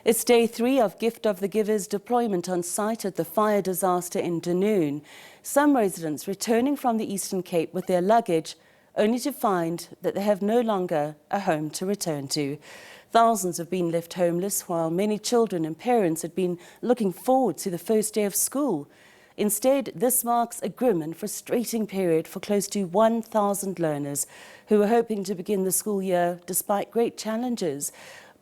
It's day 3 of Gift of the Givers deployment on site at the fire disaster in Dunoon. Some residents returning from the Eastern Cape with their luggage, only to find that they have no longer a home to return to. Thousands have been left homeless, while many children and parents had been looking forward to the first day of school. Instead, this marks a grim and frustrating period for close to 1,000 learners who were hoping to begin the school year despite great challenges.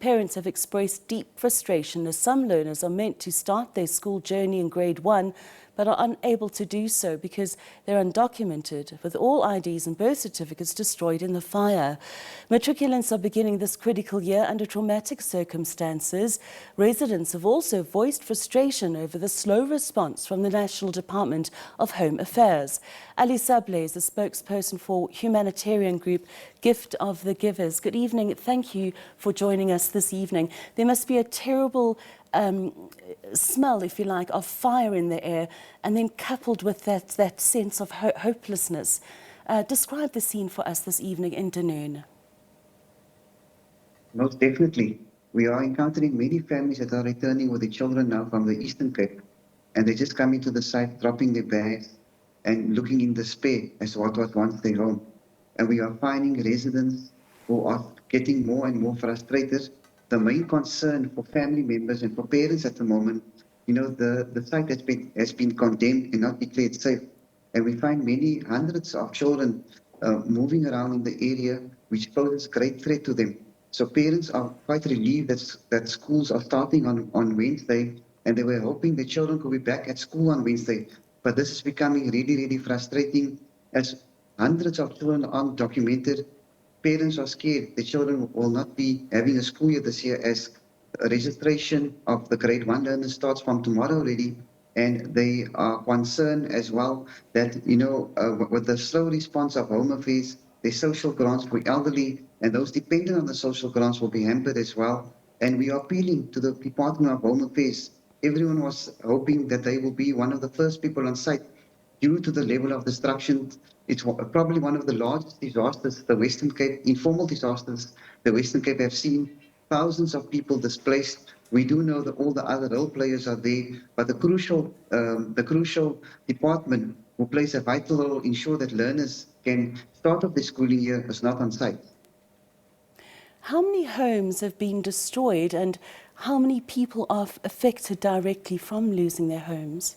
Parents have expressed deep frustration as some learners are meant to start their school journey in grade 1 but are unable to do so because they're undocumented, with all IDs and birth certificates destroyed in the fire. Matriculants are beginning this critical year under traumatic circumstances. Residents have also voiced frustration over the slow response from the National Department of Home Affairs. Sablay is the spokesperson for humanitarian group Gift of the Givers. Good evening. Thank you for joining us this evening. There must be a terrible smell, if you like, of fire in the air, and then coupled with that sense of hopelessness. Describe the scene for us this evening in Dunoon. Most definitely. We are encountering many families that are returning with their children now from the Eastern Cape, and they're just coming to the site, dropping their bags and looking in despair as to what was once their home. And we are finding residents who are getting more and more frustrated. The main concern for family members and for parents at the moment, the site has been condemned and not declared safe. And we find many hundreds of children moving around in the area, which poses great threat to them. So parents are quite relieved that schools are starting on Wednesday, and they were hoping the children could be back at school on Wednesday. But this is becoming really, really frustrating as hundreds of children aren't documented. Parents are scared the children will not be having a school year this year, as registration of the grade 1 learners starts from tomorrow already. And they are concerned as well that, with the slow response of Home Affairs, the social grants for elderly and those dependent on the social grants will be hampered as well. And we are appealing to the Department of Home Affairs. Everyone was hoping that they will be one of the first people on site. Due to the level of destruction, it's probably one of the largest disasters the Western Cape, informal disasters, the Western Cape have seen. Thousands of people displaced. We do know that all the other role players are there, but the crucial department who plays a vital role in ensure that learners can start off the schooling year is not on site. How many homes have been destroyed, and how many people are affected directly from losing their homes?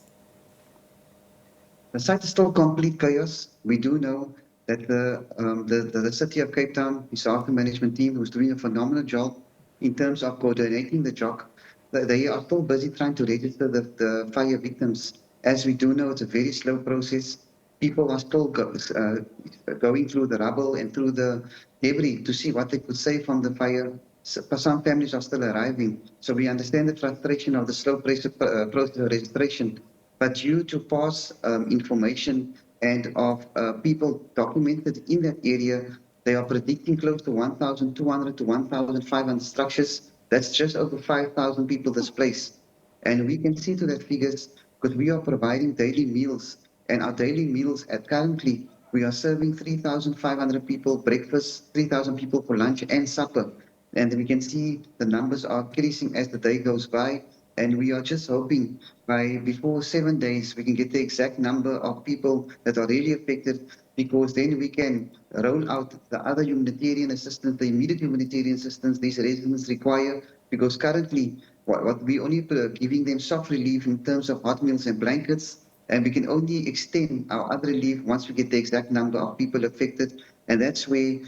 The site is still complete chaos. We do know that the City of Cape Town disaster management team, who's doing a phenomenal job in terms of coordinating the job, they are still busy trying to register the fire victims. As we do know, it's a very slow process. People are still going through the rubble and through the debris to see what they could save from the fire. Some families are still arriving. So we understand the frustration of the slow process of registration. But due to past information and of people documented in that area, they are predicting close to 1,200 to 1,500 structures. That's just over 5,000 people displaced. And we can see to that figures because we are providing daily meals. And our daily meals currently, we are serving 3,500 people breakfast, 3,000 people for lunch and supper. And we can see the numbers are increasing as the day goes by. And we are just hoping before 7 days, we can get the exact number of people that are really affected, because then we can roll out the other humanitarian assistance, the immediate humanitarian assistance these residents require, because currently what we only giving them soft relief in terms of hot meals and blankets, and we can only extend our other relief once we get the exact number of people affected. And that's where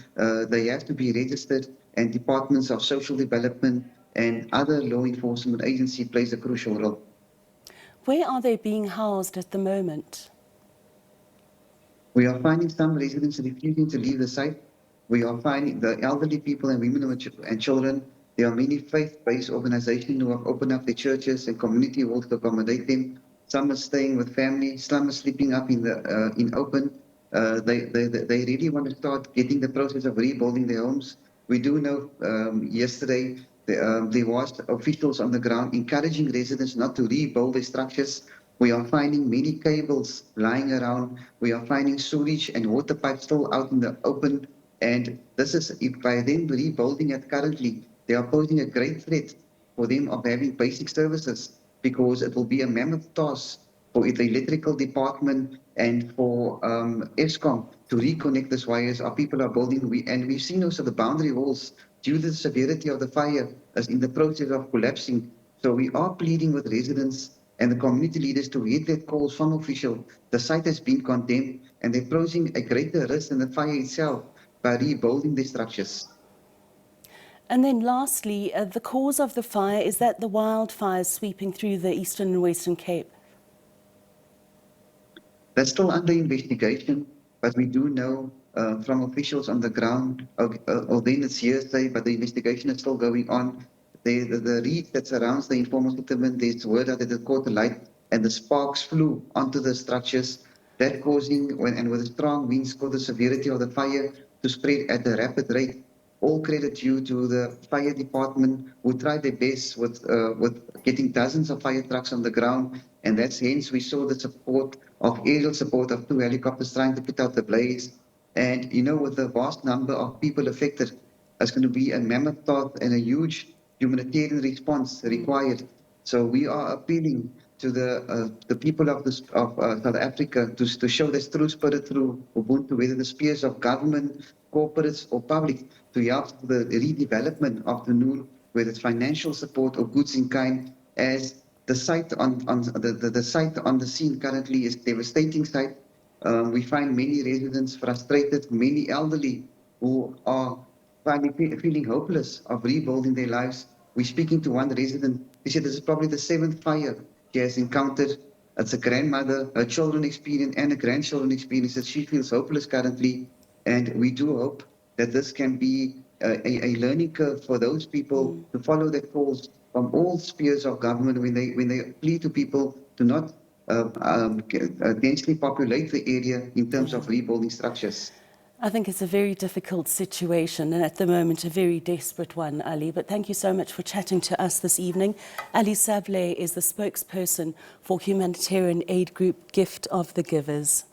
they have to be registered, and departments of social development and other law enforcement agency plays a crucial role. Where are they being housed at the moment? We are finding some residents refusing to leave the site. We are finding the elderly people and women and children. There are many faith-based organizations who have opened up their churches and community halls to accommodate them. Some are staying with family, some are sleeping up in open. They really want to start getting the process of rebuilding their homes. We do know yesterday there was officials on the ground encouraging residents not to rebuild their structures. We are finding many cables lying around. We are finding sewage and water pipes still out in the open. And this is, if by them rebuilding it currently, they are posing a great threat for them of having basic services, because it will be a mammoth task for the electrical department and for ESCOM to reconnect these wires. Our people are building, and we've seen also the boundary walls, due to the severity of the fire, is in the process of collapsing. So we are pleading with residents and the community leaders to heed their calls from official. The site has been condemned, and they're posing a greater risk than the fire itself by rebuilding the structures. And then lastly, the cause of the fire, is that the wildfires sweeping through the Eastern and Western Cape? That's still under investigation, but we do know from officials on the ground, although it's hearsay, but the investigation is still going on. The reed that surrounds the informal settlement, there's word that it caught the light and the sparks flew onto the structures, that causing, and with strong winds, caused the severity of the fire to spread at a rapid rate. All credit due to the fire department, who tried their best with getting dozens of fire trucks on the ground, and that's hence we saw the support of aerial support of 2 helicopters trying to put out the blaze. And you know, with the vast number of people affected, it's going to be a mammoth task and a huge humanitarian response required. So we are appealing to the people of South Africa to show this true spirit through Ubuntu, whether the spheres of government, corporates or public, to help the redevelopment of Dunoon, whether it's financial support or goods in kind, as the site the site on the scene currently is a devastating site. We find many residents frustrated, many elderly who are finally feeling hopeless of rebuilding their lives. We're speaking to one resident. He said this is probably the 7th fire she has encountered. It's a grandmother, her children experience, and a grandchildren experience that she feels hopeless currently. And we do hope that this can be a learning curve for those people to follow their calls from all spheres of government when they plead to people to not densely populate the area in terms of rebuilding structures. I think it's a very difficult situation, and at the moment a very desperate one, Ali. But thank you so much for chatting to us this evening. Ali Sablay is the spokesperson for humanitarian aid group Gift of the Givers.